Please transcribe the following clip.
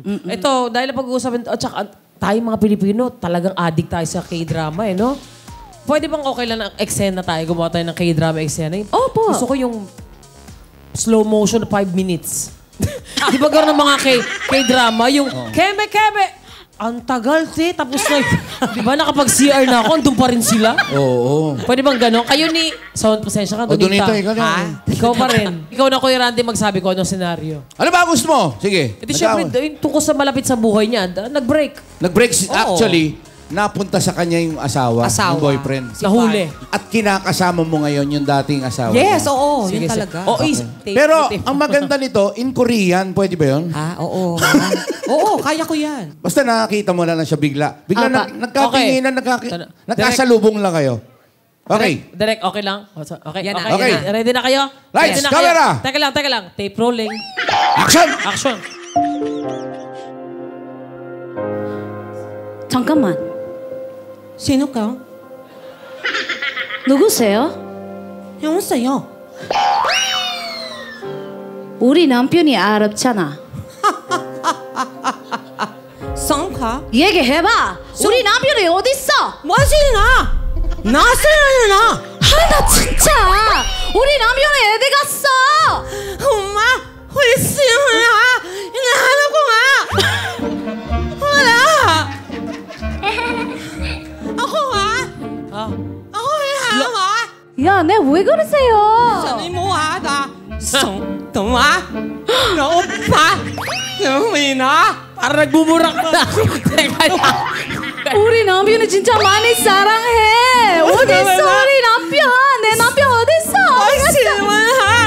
Ito, dahil na pag-uusapan, at saka tayo mga Pilipino, talagang addict tayo sa K-drama eh, no? Pwede bang okay lang ang eksena tayo, gumawa tayo ng K-drama eksena? Opo. Gusto ko yung slow motion 5 minutes. Di ba gano'n ng mga K-drama? Yung keme-keme. Ang tagal, tapos na. Di ba nakapag-CR na ako, andun pa rin sila? Oo. Pwede bang gano'n? Kayo ni... Sound, pasensya ka, Donita, Donita. ikaw na. Ikaw pa rin. Ikaw na, Kuya Randy, magsabi ko anong senaryo. Ano ba gusto mo? Sige. Ito syempre, yung tungkol sa malapit sa buhay niya, nag-break. Nag-break, actually, napunta sa kanya yung asawa, yung boyfriend. Nahuli. At kinakasama mo ngayon yung dating asawa Yes, niya. oo. Sige, Yun sige. talaga. Oo, Pero ang maganda nito, in Korean, pwede ba yun? Oo. Oo, kaya ko yan. Basta nakakita mo na lang siya bigla. Bigla nagkatinginan, nagkasalubong lang kayo. Okay. Direct, okay lang? Okay, Yan na, okay. yan na. Ready na kayo? Lights, Ready na camera! Kayo? Teka lang. Tape rolling. Action! Action! 잠깐만. Sino ka? 누구세요? 형사요. 우리 남편이 아랍잖아. 쌍카? 얘기해봐. 우리 남편이 어딨어? 뭐하시나? 나서요, 나 진짜. 우리 남편이 어디 갔어? 엄마, 홀씨구나. 이거 하는구나. 뭐라? ako 왜 하나? 야, 내 왜 그러세요? Sanay mo ata. Tuma? Na opa? Lumina? Parang nagbuburak na. Teka lang. 우리 남편이 진짜 많이 사랑해. 어딨어, 우리 남편? 내 남편 어딨어? Ay, sino man ha?